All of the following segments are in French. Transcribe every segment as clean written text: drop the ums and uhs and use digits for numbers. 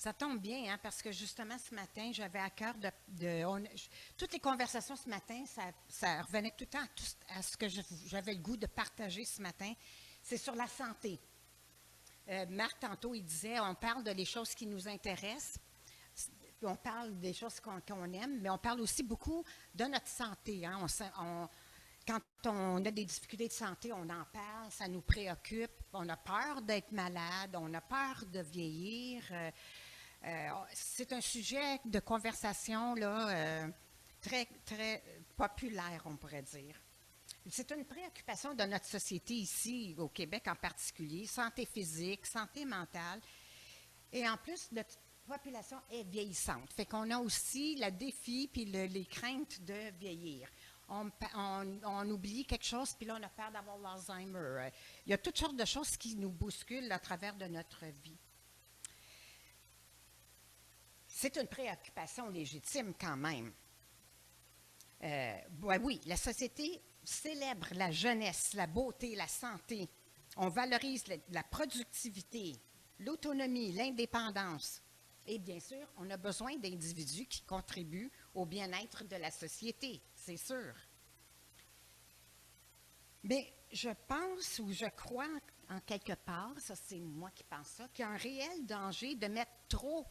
Ça tombe bien, hein, parce que justement, ce matin, j'avais à cœur toutes les conversations ce matin, ça revenait tout le temps à ce que j'avais le goût de partager ce matin. C'est sur la santé. Marc, tantôt, il disait, on parle de les choses qui nous intéressent, on parle des choses qu'on aime, mais on parle aussi beaucoup de notre santé. Hein. Quand on a des difficultés de santé, on en parle, ça nous préoccupe, on a peur d'être malade, on a peur de vieillir. C'est un sujet de conversation là, très, très populaire, on pourrait dire. C'est une préoccupation de notre société ici, au Québec en particulier, santé physique, santé mentale. Et en plus, notre population est vieillissante. Fait qu'on a aussi le défi puis les craintes de vieillir. On oublie quelque chose, puis là, on a peur d'avoir l'Alzheimer. Il y a toutes sortes de choses qui nous bousculent à travers de notre vie. C'est une préoccupation légitime quand même. Oui, la société célèbre la jeunesse, la beauté, la santé. On valorise la productivité, l'autonomie, l'indépendance. Et bien sûr, on a besoin d'individus qui contribuent au bien-être de la société, c'est sûr. Mais je pense ou je crois en quelque part, ça c'est moi qui pense ça, qu'il y a un réel danger de mettre trop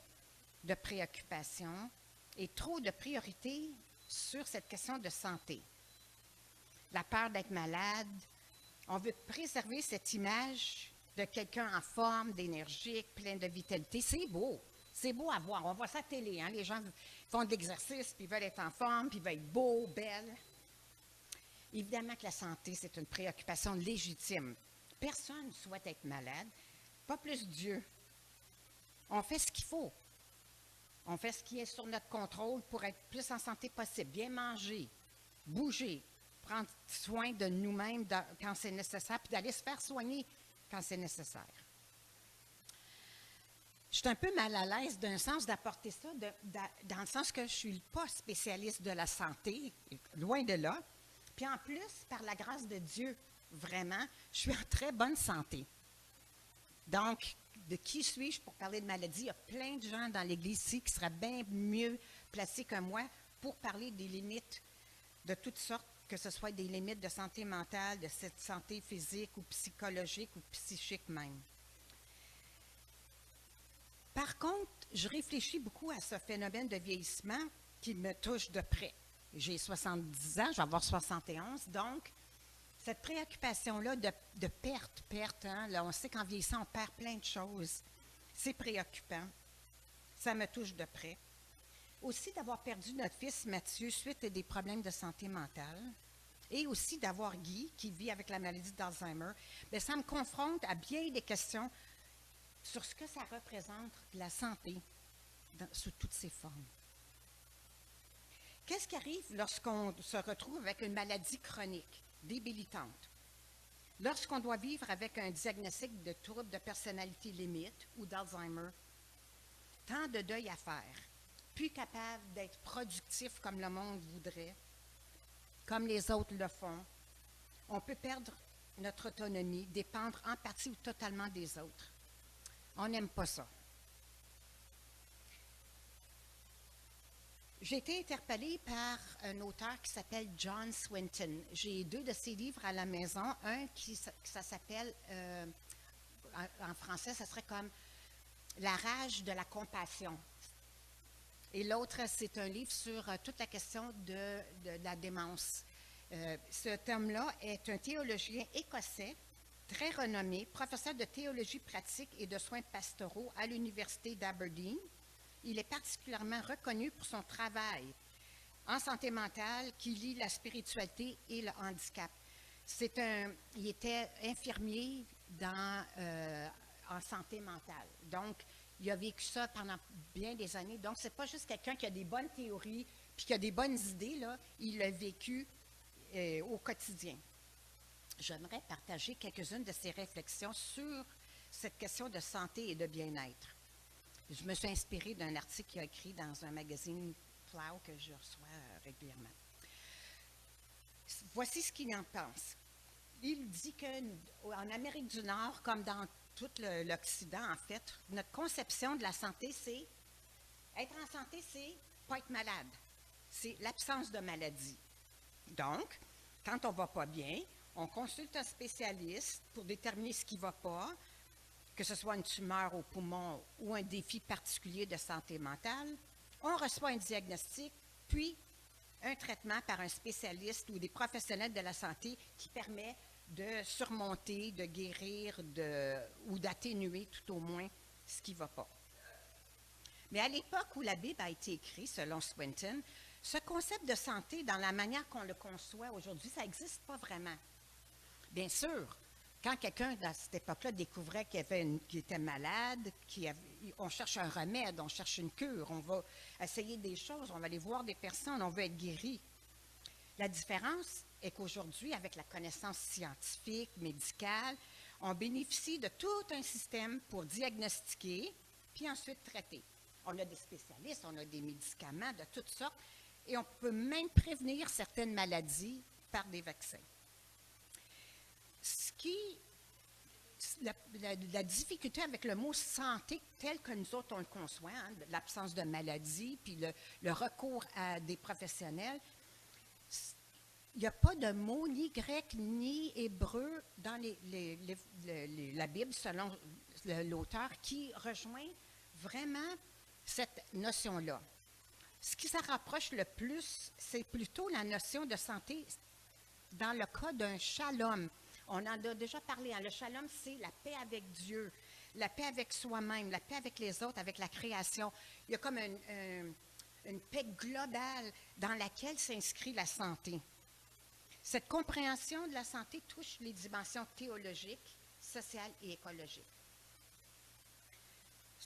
de préoccupations et trop de priorités sur cette question de santé. La peur d'être malade, on veut préserver cette image de quelqu'un en forme, d'énergique, plein de vitalité. C'est beau à voir. On voit ça à la télé, hein? Les gens font de l'exercice, puis veulent être en forme, puis veulent être beaux, belles. Évidemment que la santé, c'est une préoccupation légitime. Personne ne souhaite être malade, pas plus Dieu. On fait ce qu'il faut. On fait ce qui est sur notre contrôle pour être plus en santé possible. Bien manger, bouger, prendre soin de nous-mêmes quand c'est nécessaire, puis d'aller se faire soigner quand c'est nécessaire. Je suis un peu mal à l'aise d'un sens d'apporter ça, dans le sens que je ne suis pas spécialiste de la santé, loin de là. Puis en plus, par la grâce de Dieu, vraiment, je suis en très bonne santé. Donc, de qui suis-je pour parler de maladie? Il y a plein de gens dans l'Église ici qui seraient bien mieux placés que moi pour parler des limites de toutes sortes, que ce soit des limites de santé mentale, de cette santé physique ou psychologique ou psychique même. Par contre, je réfléchis beaucoup à ce phénomène de vieillissement qui me touche de près. J'ai 70 ans, je vais avoir 71, donc cette préoccupation-là de perte, hein, là, on sait qu'en vieillissant, on perd plein de choses. C'est préoccupant. Ça me touche de près. Aussi d'avoir perdu notre fils Mathieu suite à des problèmes de santé mentale. Et aussi d'avoir Guy, qui vit avec la maladie d'Alzheimer. Bien, ça me confronte à bien des questions sur ce que ça représente la santé sous toutes ses formes. Qu'est-ce qui arrive lorsqu'on se retrouve avec une maladie chronique, débilitante? Lorsqu'on doit vivre avec un diagnostic de trouble de personnalité limite ou d'Alzheimer, tant de deuil à faire, plus capable d'être productif comme le monde voudrait, comme les autres le font, on peut perdre notre autonomie, dépendre en partie ou totalement des autres. On n'aime pas ça. J'ai été interpellée par un auteur qui s'appelle John Swinton. J'ai 2 de ses livres à la maison. Un ça s'appelle, en français, ça serait comme La rage de la compassion. Et l'autre, c'est un livre sur toute la question de la démence. Cet homme-là est un théologien écossais, très renommé, professeur de théologie pratique et de soins pastoraux à l'Université d'Aberdeen. Il est particulièrement reconnu pour son travail en santé mentale qui lie la spiritualité et le handicap. Il était infirmier en santé mentale. Donc, il a vécu ça pendant bien des années. Donc, ce n'est pas juste quelqu'un qui a des bonnes théories puis qui a des bonnes idées, là. Il l'a vécu au quotidien. J'aimerais partager quelques-unes de ses réflexions sur cette question de santé et de bien-être. Je me suis inspirée d'un article qu'il a écrit dans un magazine Plow que je reçois régulièrement. Voici ce qu'il en pense. Il dit qu'en Amérique du Nord, comme dans tout l'Occident, en fait, notre conception de la santé, c'est être en santé, c'est pas être malade. C'est l'absence de maladie. Donc, quand on ne va pas bien, on consulte un spécialiste pour déterminer ce qui ne va pas, que ce soit une tumeur au poumon ou un défi particulier de santé mentale. On reçoit un diagnostic, puis un traitement par un spécialiste ou des professionnels de la santé qui permet de surmonter, de guérir ou d'atténuer tout au moins ce qui ne va pas. Mais à l'époque où la Bible a été écrite, selon Swinton, ce concept de santé, dans la manière qu'on le conçoit aujourd'hui, ça n'existe pas vraiment. Bien sûr, quand quelqu'un, à cette époque-là, découvrait qu'il était malade, on cherche un remède, on cherche une cure, on va essayer des choses, on va aller voir des personnes, on veut être guéri. La différence est qu'aujourd'hui, avec la connaissance scientifique, médicale, on bénéficie de tout un système pour diagnostiquer, puis ensuite traiter. On a des spécialistes, on a des médicaments de toutes sortes, et on peut même prévenir certaines maladies par des vaccins. La difficulté avec le mot santé tel que nous autres on le conçoit, hein, l'absence de maladie, puis le recours à des professionnels, il n'y a pas de mot ni grec ni hébreu dans la Bible, selon l'auteur, qui rejoint vraiment cette notion-là. Ce qui s'en rapproche le plus, c'est plutôt la notion de santé dans le cas d'un shalom. On en a déjà parlé. Hein. Le shalom, c'est la paix avec Dieu, la paix avec soi-même, la paix avec les autres, avec la création. Il y a comme une paix globale dans laquelle s'inscrit la santé. Cette compréhension de la santé touche les dimensions théologiques, sociales et écologiques.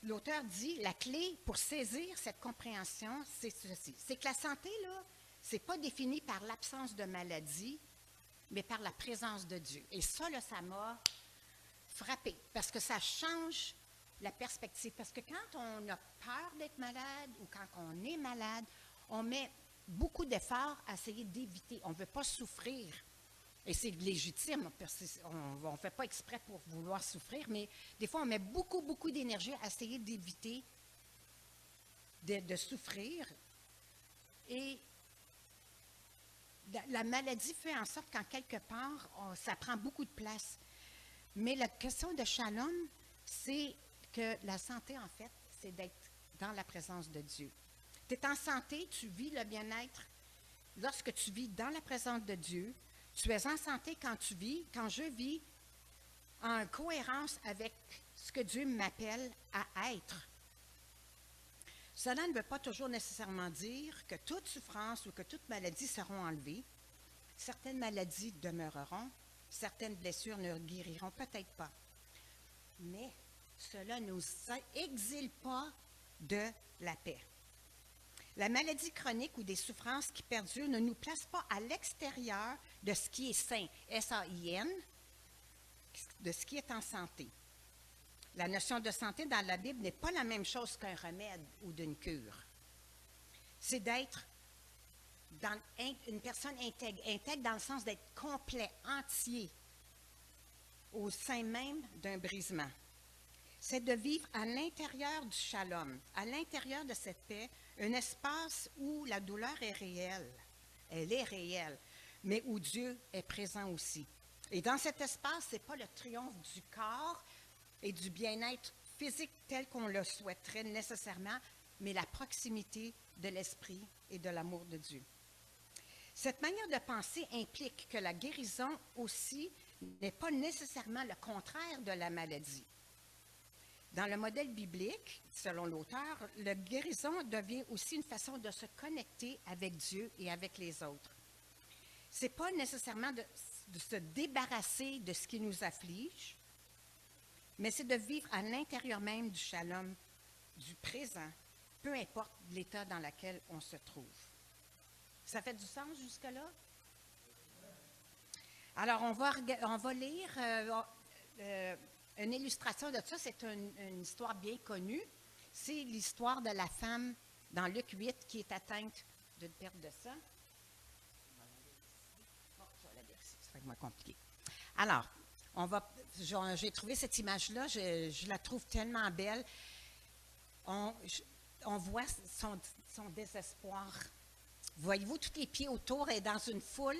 L'auteur dit, la clé pour saisir cette compréhension, c'est ceci. C'est que la santé, là, c'est pas défini par l'absence de maladie, mais par la présence de Dieu. Et ça, là, ça m'a frappée, parce que ça change la perspective. Parce que quand on a peur d'être malade ou quand on est malade, on met beaucoup d'efforts à essayer d'éviter. On ne veut pas souffrir. Et c'est légitime, on ne fait pas exprès pour vouloir souffrir, mais des fois, on met beaucoup, beaucoup d'énergie à essayer d'éviter de souffrir. Et la maladie fait en sorte qu'en quelque part, ça prend beaucoup de place. Mais la question de Shalom, c'est que la santé, en fait, c'est d'être dans la présence de Dieu. Tu es en santé, tu vis le bien-être. Lorsque tu vis dans la présence de Dieu, tu es en santé quand je vis en cohérence avec ce que Dieu m'appelle à être. Cela ne veut pas toujours nécessairement dire que toute souffrance ou que toute maladie seront enlevées. Certaines maladies demeureront, certaines blessures ne guériront peut-être pas. Mais cela ne nous exile pas de la paix. La maladie chronique ou des souffrances qui perdurent ne nous place pas à l'extérieur de ce qui est sain, S-A-I-N, de ce qui est en santé. La notion de santé dans la Bible n'est pas la même chose qu'un remède ou d'une cure. C'est d'être une personne intègre dans le sens d'être complet, entier, au sein même d'un brisement. C'est de vivre à l'intérieur du shalom, à l'intérieur de cette paix, un espace où la douleur est réelle, elle est réelle, mais où Dieu est présent aussi. Et dans cet espace, ce n'est pas le triomphe du corps et du bien-être physique tel qu'on le souhaiterait nécessairement, mais la proximité de l'esprit et de l'amour de Dieu. Cette manière de penser implique que la guérison aussi n'est pas nécessairement le contraire de la maladie. Dans le modèle biblique, selon l'auteur, la guérison devient aussi une façon de se connecter avec Dieu et avec les autres. Ce n'est pas nécessairement de se débarrasser de ce qui nous afflige, mais c'est de vivre à l'intérieur même du shalom, du présent, peu importe l'état dans lequel on se trouve. Ça fait du sens jusque-là? Alors, on va lire une illustration de ça. C'est une histoire bien connue. C'est l'histoire de la femme dans Luc 8 qui est atteinte d'une perte de sang. Bon, ça va la dire ici. Ça fait moins compliqué. Alors, J'ai trouvé cette image-là, je la trouve tellement belle. On, on voit son désespoir. Voyez-vous, tous les pieds autour, elle est dans une foule,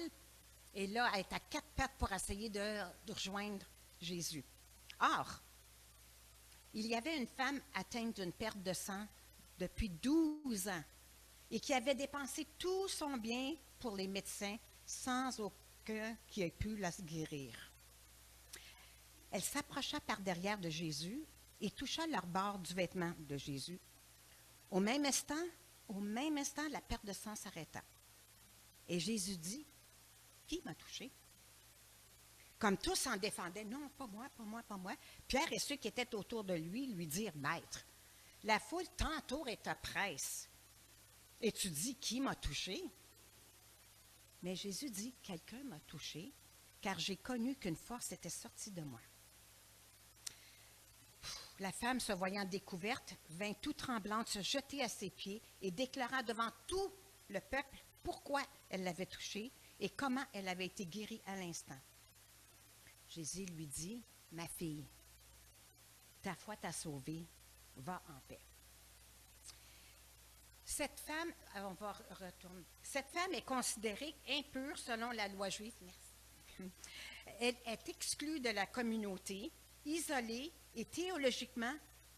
et là, elle est à quatre pattes pour essayer de rejoindre Jésus. Or, il y avait une femme atteinte d'une perte de sang depuis 12 ans et qui avait dépensé tout son bien pour les médecins sans aucun qui ait pu la guérir. Elle s'approcha par derrière de Jésus et toucha leur bord du vêtement de Jésus. Au même instant, la perte de sang s'arrêta. Et Jésus dit, « Qui m'a touché? » Comme tous s'en défendaient, « Non, pas moi, pas moi, pas moi. » Pierre et ceux qui étaient autour de lui dirent, « Maître, la foule t'entoure et te presse. Et tu dis, qui m'a touché? » Mais Jésus dit, « Quelqu'un m'a touché, car j'ai connu qu'une force était sortie de moi. » La femme, se voyant découverte, vint tout tremblante se jeter à ses pieds et déclara devant tout le peuple pourquoi elle l'avait touché et comment elle avait été guérie à l'instant. Jésus lui dit, « Ma fille, ta foi t'a sauvée, va en paix. » Cette femme, on va retourner. Cette femme est considérée impure selon la loi juive. Merci. Elle est exclue de la communauté, isolée et théologiquement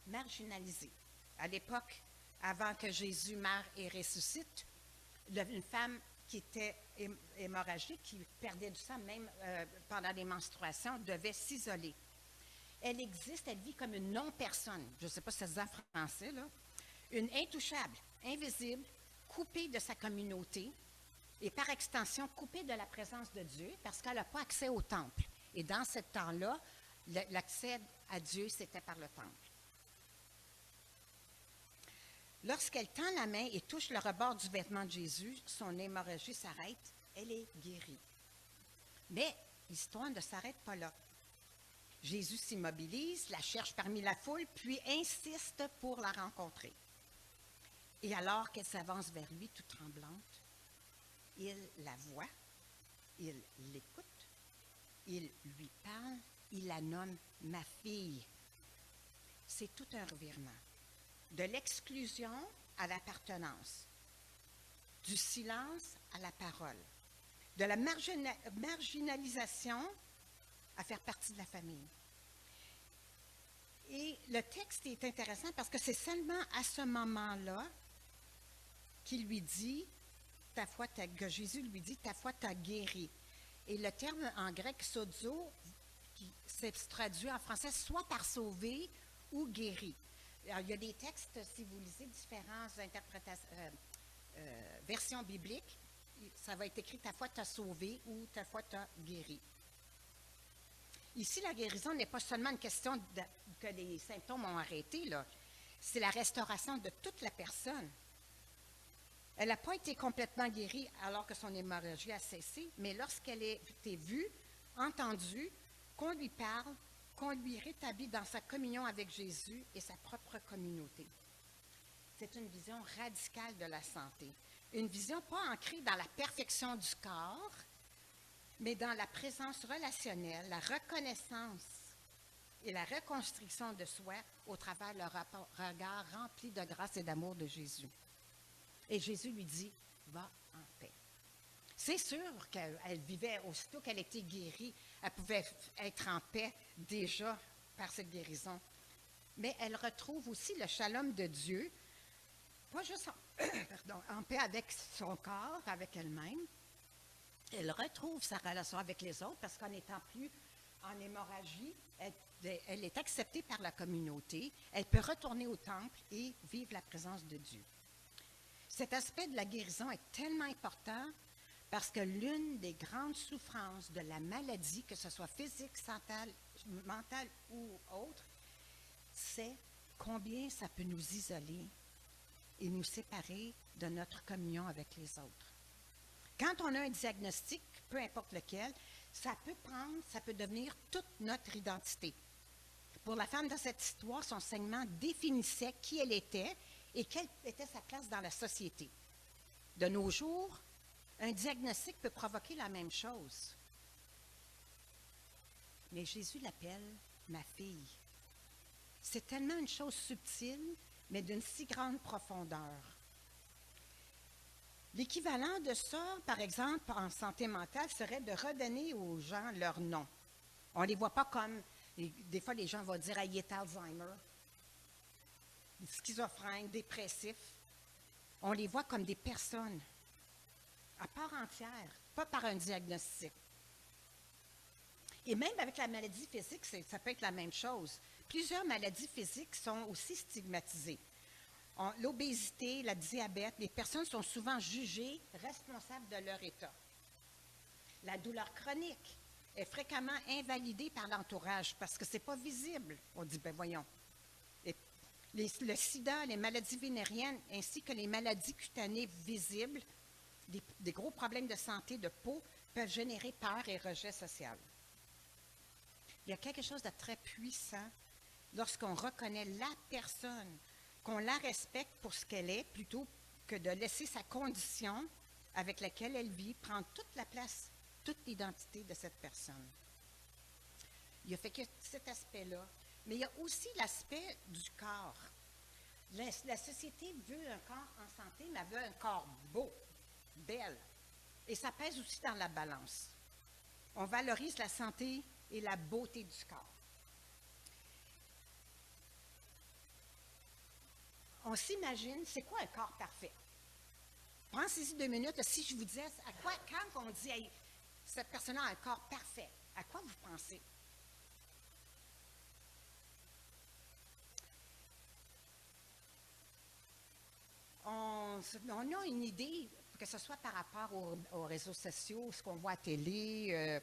marginalisée. À l'époque, avant que Jésus meure et ressuscite, une femme qui était hémorragique, qui perdait du sang même pendant les menstruations, devait s'isoler. Elle existe, elle vit comme une non-personne. Je ne sais pas si ça se dit en français, là. Une intouchable, invisible, coupée de sa communauté et par extension coupée de la présence de Dieu parce qu'elle n'a pas accès au temple. Et dans ce temps-là, l'accès à Dieu, c'était par le temple. Lorsqu'elle tend la main et touche le rebord du vêtement de Jésus, son hémorragie s'arrête, elle est guérie. Mais l'histoire ne s'arrête pas là. Jésus s'immobilise, la cherche parmi la foule, puis insiste pour la rencontrer. Et alors qu'elle s'avance vers lui, toute tremblante, il la voit, il l'écoute, il lui parle, il la nomme « ma fille ». C'est tout un revirement. De l'exclusion à l'appartenance, du silence à la parole, de la marginalisation à faire partie de la famille. Et le texte est intéressant parce que c'est seulement à ce moment-là qu'il lui dit, que Jésus lui dit, ta foi t'a guéri. Et le terme en grec sozo, qui s'est traduit en français soit par sauver ou guéri. Alors, il y a des textes, si vous lisez différentes versions bibliques, ça va être écrit ta foi t'a sauvé ou ta foi t'a guéri. Ici, la guérison n'est pas seulement une question que les symptômes ont arrêté, là. C'est la restauration de toute la personne. Elle n'a pas été complètement guérie alors que son hémorragie a cessé, mais lorsqu'elle a été vue, entendue, qu'on lui parle, qu'on lui rétablit dans sa communion avec Jésus et sa propre communauté. C'est une vision radicale de la santé. Une vision pas ancrée dans la perfection du corps, mais dans la présence relationnelle, la reconnaissance et la reconstruction de soi au travers le regard rempli de grâce et d'amour de Jésus. Et Jésus lui dit, va en paix. C'est sûr qu'elle vivait, aussitôt qu'elle était guérie, elle pouvait être en paix déjà par cette guérison. Mais elle retrouve aussi le shalom de Dieu, pas juste en paix avec son corps, avec elle-même. Elle retrouve sa relation avec les autres parce qu'en n'étant plus en hémorragie, elle est acceptée par la communauté. Elle peut retourner au temple et vivre la présence de Dieu. Cet aspect de la guérison est tellement important parce que l'une des grandes souffrances de la maladie, que ce soit physique, mentale ou autre, c'est combien ça peut nous isoler et nous séparer de notre communion avec les autres. Quand on a un diagnostic, peu importe lequel, ça peut devenir toute notre identité. Pour la femme dans cette histoire, son saignement définissait qui elle était et quelle était sa place dans la société. De nos jours, un diagnostic peut provoquer la même chose. mais Jésus l'appelle ma fille. C'est tellement une chose subtile, mais d'une si grande profondeur. L'équivalent de ça, par exemple, en santé mentale, serait de redonner aux gens leur nom. On ne les voit pas comme, des fois les gens vont dire, ah, il est Alzheimer, schizophrène, dépressif. On les voit comme des personnes à part entière, pas par un diagnostic. Et même avec la maladie physique, ça peut être la même chose. Plusieurs maladies physiques sont aussi stigmatisées. L'obésité, le diabète, les personnes sont souvent jugées responsables de leur état. La douleur chronique est fréquemment invalidée par l'entourage parce que ce n'est pas visible. On dit, ben voyons. Le sida, les maladies vénériennes, ainsi que les maladies cutanées visibles, des gros problèmes de santé de peau peuvent générer peur et rejet social. Il y a quelque chose de très puissant lorsqu'on reconnaît la personne, qu'on la respecte pour ce qu'elle est, plutôt que de laisser sa condition avec laquelle elle vit prendre toute la place, toute l'identité de cette personne. Il y a fait que cet aspect-là, mais il y a aussi l'aspect du corps. La société veut un corps en santé, mais elle veut un corps beau, belle. Et ça pèse aussi dans la balance. On valorise la santé et la beauté du corps. On s'imagine, c'est quoi un corps parfait? Pensez-y 2 minutes, si je vous disais, quand on dit hey, cette personne a un corps parfait, à quoi vous pensez? On a une idée, que ce soit par rapport aux réseaux sociaux, ce qu'on voit à la télé,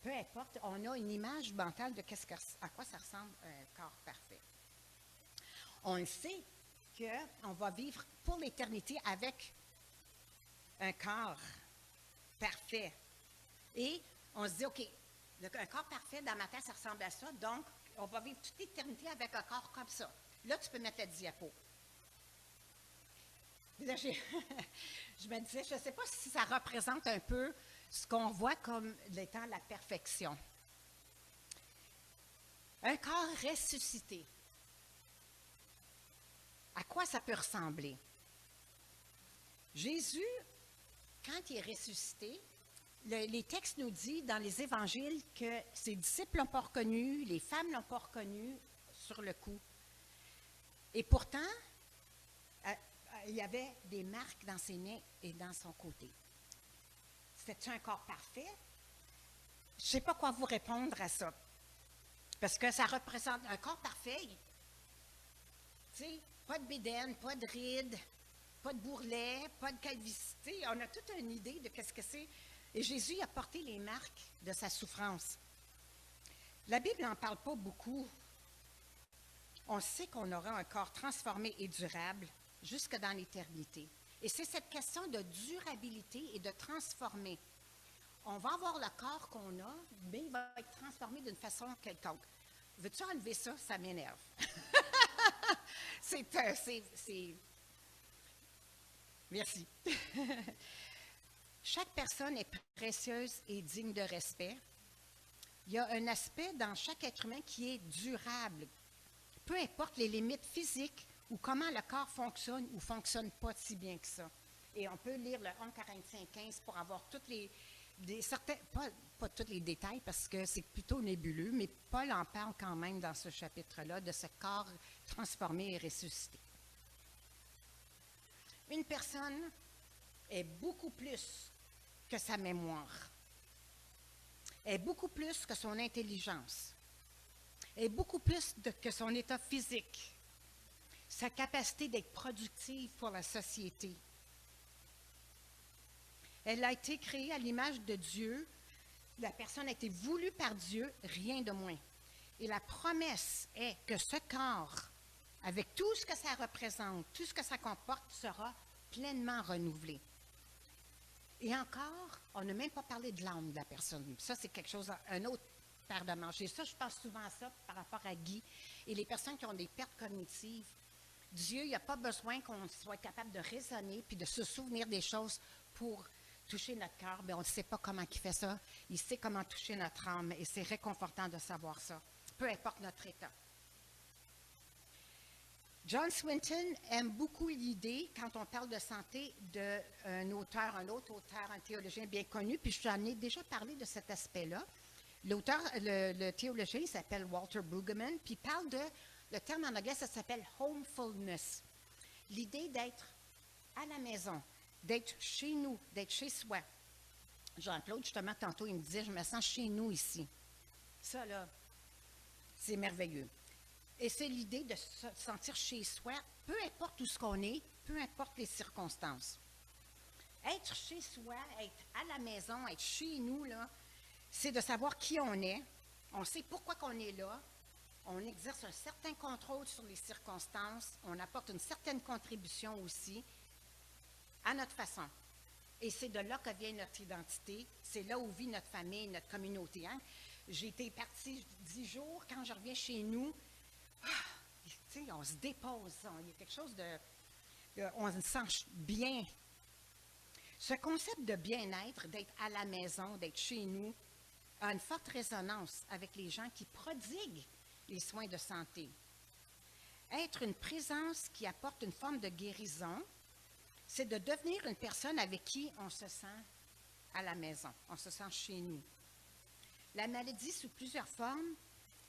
peu importe, on a une image mentale de à quoi ça ressemble un corps parfait. On le sait qu'on va vivre pour l'éternité avec un corps parfait. Et on se dit, OK, un corps parfait, dans ma tête, ça ressemble à ça, donc on va vivre toute l'éternité avec un corps comme ça. Là, tu peux mettre la diapo. Là, je me disais, je ne sais pas si ça représente un peu ce qu'on voit comme étant la perfection. Un corps ressuscité. À quoi ça peut ressembler? Jésus, quand il est ressuscité, les textes nous disent dans les évangiles que ses disciples ne l'ont pas reconnu, les femmes ne l'ont pas reconnu sur le coup. Et pourtant, il y avait des marques dans ses mains et dans son côté. C'était un corps parfait? Je ne sais pas quoi vous répondre à ça. Parce que ça représente un corps parfait. Tu sais, pas de bédaine, pas de rides, pas de bourrelet, pas de calvicité. On a toute une idée de ce que c'est. Et Jésus a porté les marques de sa souffrance. La Bible n'en parle pas beaucoup. On sait qu'on aura un corps transformé et durable jusque dans l'éternité. Et c'est cette question de durabilité et de transformer. On va avoir le corps qu'on a, mais il va être transformé d'une façon quelconque. Veux-tu enlever ça? Ça m'énerve. Merci. Chaque personne est précieuse et digne de respect. Il y a un aspect dans chaque être humain qui est durable. Peu importe les limites physiques ou comment le corps fonctionne ou ne fonctionne pas si bien que ça. Et on peut lire le 1 Corinthiens 15 pour avoir toutes pas tous les détails parce que c'est plutôt nébuleux, mais Paul en parle quand même dans ce chapitre-là de ce corps transformé et ressuscité. Une personne est beaucoup plus que sa mémoire, est beaucoup plus que son intelligence, est beaucoup plus que son état physique, sa capacité d'être productive pour la société. Elle a été créée à l'image de Dieu. La personne a été voulue par Dieu, rien de moins. Et la promesse est que ce corps, avec tout ce que ça représente, tout ce que ça comporte, sera pleinement renouvelé. Et encore, on n'a même pas parlé de l'âme de la personne. Ça, c'est quelque chose, un autre paire de manches. Et ça, je pense souvent à ça par rapport à Guy. Et les personnes qui ont des pertes cognitives, Dieu, il n'y a pas besoin qu'on soit capable de raisonner puis de se souvenir des choses pour toucher notre cœur, mais on ne sait pas comment il fait ça. Il sait comment toucher notre âme et c'est réconfortant de savoir ça, peu importe notre état. John Swinton aime beaucoup l'idée, quand on parle de santé, d'un auteur, un autre auteur, un théologien bien connu, puis j'en ai déjà parlé de cet aspect-là. L'auteur, le théologien, il s'appelle Walter Brueggemann, puis il parle de, le terme en anglais, ça s'appelle homefulness. L'idée d'être à la maison, d'être chez nous, d'être chez soi. Jean-Claude, justement, tantôt, il me disait, je me sens chez nous ici. Ça, là, c'est merveilleux. Et c'est l'idée de se sentir chez soi, peu importe où ce qu'on est, peu importe les circonstances. Être chez soi, être à la maison, être chez nous, là, c'est de savoir qui on est. On sait pourquoi qu'on est là. On exerce un certain contrôle sur les circonstances. On apporte une certaine contribution aussi à notre façon. Et c'est de là que vient notre identité. C'est là où vit notre famille, notre communauté. Hein? J'ai été partie 10 jours. Quand je reviens chez nous, on se dépose. Il y a quelque chose on se sent bien. Ce concept de bien-être, d'être à la maison, d'être chez nous, a une forte résonance avec les gens qui prodiguent les soins de santé. Être une présence qui apporte une forme de guérison, c'est de devenir une personne avec qui on se sent à la maison, on se sent chez nous. La maladie, sous plusieurs formes,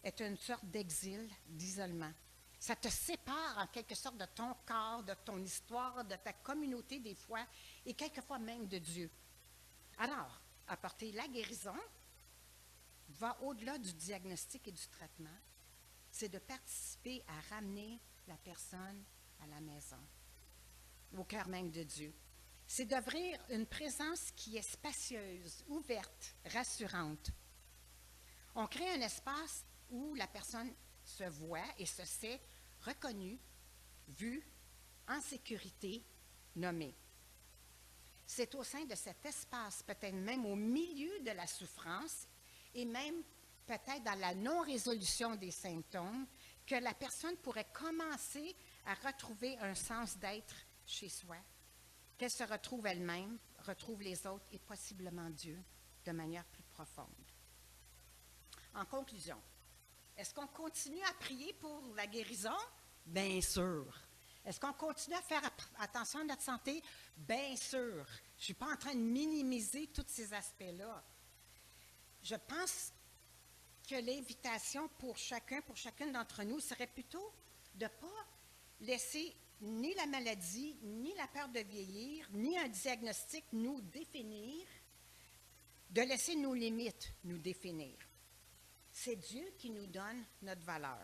est une sorte d'exil, d'isolement. Ça te sépare en quelque sorte de ton corps, de ton histoire, de ta communauté des fois, et quelquefois même de Dieu. Alors, apporter la guérison va au-delà du diagnostic et du traitement. C'est de participer à ramener la personne à la maison, au cœur même de Dieu. C'est d'offrir une présence qui est spacieuse, ouverte, rassurante. On crée un espace où la personne se voit et se sait reconnue, vue, en sécurité, nommée. C'est au sein de cet espace, peut-être même au milieu de la souffrance et même peut-être dans la non-résolution des symptômes, que la personne pourrait commencer à retrouver un sens d'être chez soi, qu'elle se retrouve elle-même, retrouve les autres et possiblement Dieu de manière plus profonde. En conclusion, est-ce qu'on continue à prier pour la guérison? Bien sûr. Est-ce qu'on continue à faire attention à notre santé? Bien sûr. Je ne suis pas en train de minimiser tous ces aspects-là. Je pense que l'invitation pour chacun, pour chacune d'entre nous, serait plutôt de ne pas laisser ni la maladie, ni la peur de vieillir, ni un diagnostic nous définir, de laisser nos limites nous définir. C'est Dieu qui nous donne notre valeur,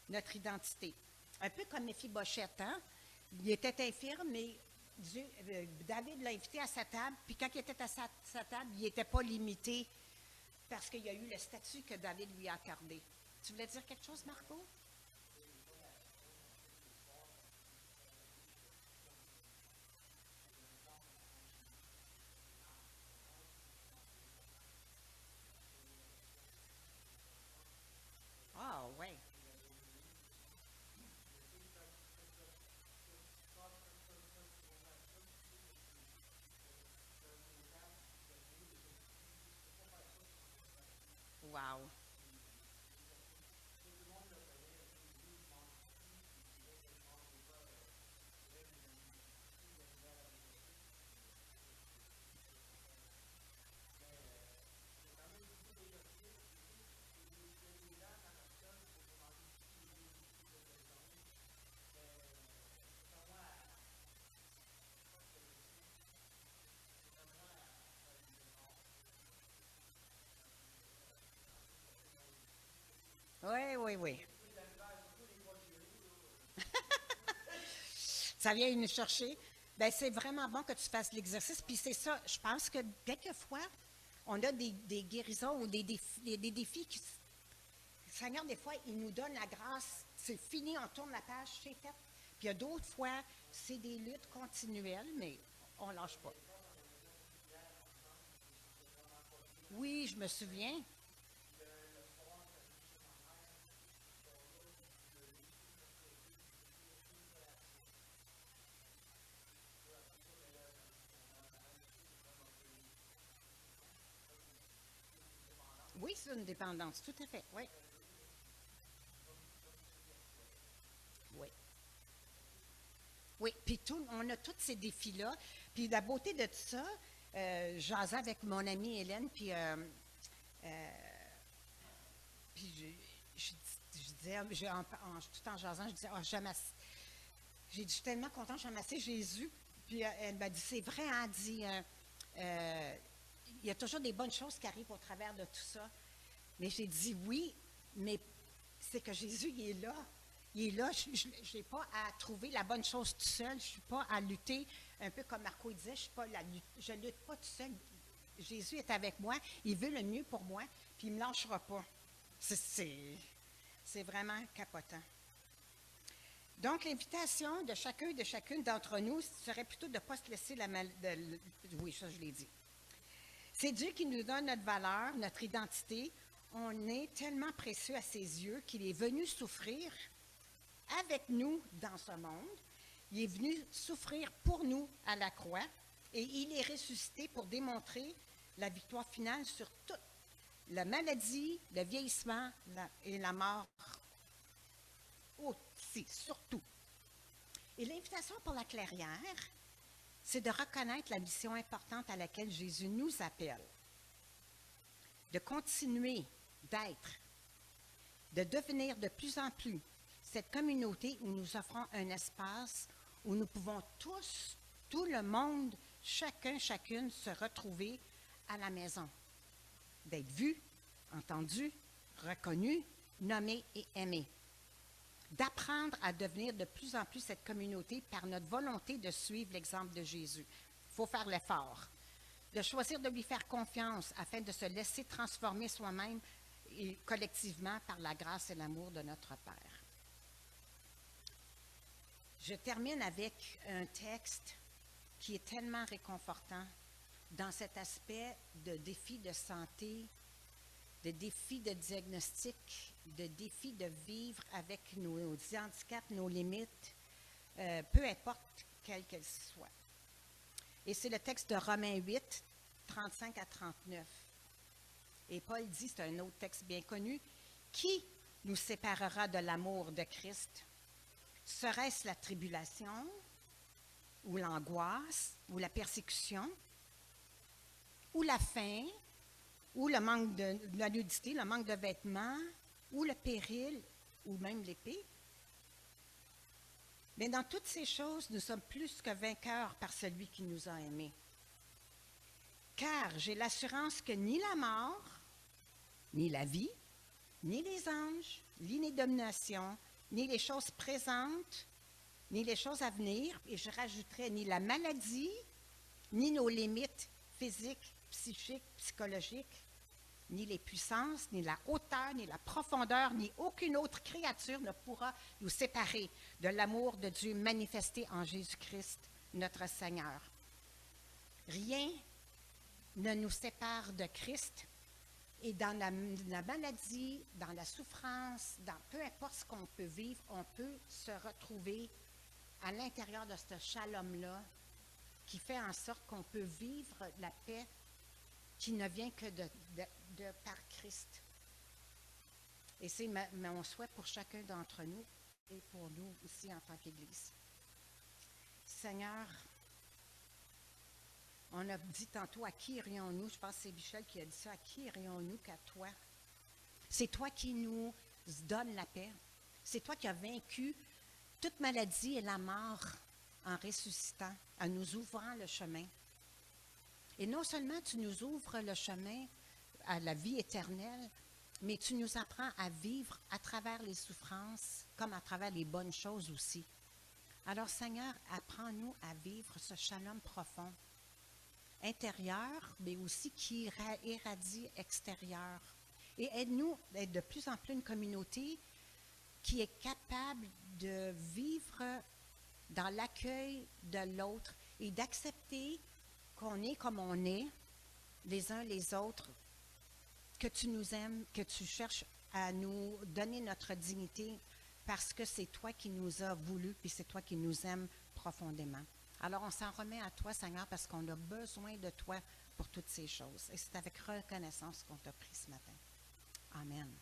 notre identité. Un peu comme Méphibosheth, hein? Il était infirme, mais David l'a invité à sa table, puis quand il était à sa table, il n'était pas limité parce qu'il y a eu le statut que David lui a accordé. Tu voulais dire quelque chose, Marco? Ah, oui. Wow. Oui, oui, oui. Ça vient nous chercher. Bien, c'est vraiment bon que tu fasses l'exercice. Puis c'est ça, je pense que quelquefois, on a des guérisons ou des défis qui, le Seigneur, des fois, il nous donne la grâce. C'est fini, on tourne la page, c'est fait. Puis il y a d'autres fois, c'est des luttes continuelles, mais on ne lâche pas. Oui, je me souviens. Oui, c'est une dépendance, tout à fait. Oui, oui. Oui, puis on a tous ces défis-là. Puis la beauté de tout ça, jasais avec mon amie Hélène, euh, puis je disais, tout en jasant, je disais, oh, j'ai dit, je suis tellement contente, j'ai amassé Jésus. Puis elle m'a dit, c'est vrai, hein, elle dit, euh, il y a toujours des bonnes choses qui arrivent au travers de tout ça. Mais j'ai dit oui, mais c'est que Jésus, il est là. Il est là. Je n'ai pas à trouver la bonne chose tout seul. Je ne suis pas à lutter, un peu comme Marco disait, je ne lutte pas tout seul. Jésus est avec moi. Il veut le mieux pour moi, puis il ne me lâchera pas. C'est vraiment capotant. Donc, l'invitation de chacun et de chacune d'entre nous serait plutôt de ne pas se laisser la mal... Oui, ça, je l'ai dit. C'est Dieu qui nous donne notre valeur, notre identité. On est tellement précieux à ses yeux qu'il est venu souffrir avec nous dans ce monde. Il est venu souffrir pour nous à la croix et il est ressuscité pour démontrer la victoire finale sur toute la maladie, le vieillissement et la mort aussi, surtout. Et l'invitation pour la clairière, c'est de reconnaître la mission importante à laquelle Jésus nous appelle, de continuer d'être, de devenir de plus en plus cette communauté où nous offrons un espace où nous pouvons tous, tout le monde, chacun, chacune, se retrouver à la maison, d'être vus, entendus, reconnus, nommés et aimés, d'apprendre à devenir de plus en plus cette communauté par notre volonté de suivre l'exemple de Jésus. Il faut faire l'effort, de choisir de lui faire confiance afin de se laisser transformer soi-même et collectivement par la grâce et l'amour de notre Père. Je termine avec un texte qui est tellement réconfortant dans cet aspect de défi de santé, de défi de diagnostic, de défi de vivre avec nos handicaps, nos limites, peu importe quelles qu'elles soient. Et c'est le texte de Romains 8, 35 à 39. Et Paul dit, c'est un autre texte bien connu, « Qui nous séparera de l'amour de Christ? Serait-ce la tribulation, ou l'angoisse, ou la persécution, ou la faim, ou le manque de la nudité, le manque de vêtements, ou le péril, ou même l'épée? Mais dans toutes ces choses, nous sommes plus que vainqueurs par celui qui nous a aimés. Car j'ai l'assurance que ni la mort, ni la vie, ni les anges, ni les dominations, ni les choses présentes, ni les choses à venir, et je rajouterai ni la maladie, ni nos limites physiques, psychiques, psychologiques, ni les puissances, ni la hauteur, ni la profondeur, ni aucune autre créature ne pourra nous séparer de l'amour de Dieu manifesté en Jésus-Christ, notre Seigneur. Rien ne nous sépare de Christ. Et dans la maladie, dans la souffrance, dans peu importe ce qu'on peut vivre, on peut se retrouver à l'intérieur de ce shalom-là qui fait en sorte qu'on peut vivre la paix qui ne vient que de par Christ. Et c'est mon souhait pour chacun d'entre nous et pour nous aussi en tant qu'Église. Seigneur, on a dit tantôt, à qui irions-nous? Je pense que c'est Michel qui a dit ça. À qui irions-nous qu'à toi? C'est toi qui nous donne la paix. C'est toi qui as vaincu toute maladie et la mort en ressuscitant, en nous ouvrant le chemin. Et non seulement tu nous ouvres le chemin à la vie éternelle, mais tu nous apprends à vivre à travers les souffrances, comme à travers les bonnes choses aussi. Alors Seigneur, apprends-nous à vivre ce shalom profond, intérieur, mais aussi qui irradie extérieur. Et aide-nous d'être de plus en plus une communauté qui est capable de vivre dans l'accueil de l'autre et d'accepter qu'on est comme on est, les uns les autres, que tu nous aimes, que tu cherches à nous donner notre dignité parce que c'est toi qui nous as voulu puis c'est toi qui nous aimes profondément. Alors, on s'en remet à toi, Seigneur, parce qu'on a besoin de toi pour toutes ces choses. Et c'est avec reconnaissance qu'on t'a pris ce matin. Amen.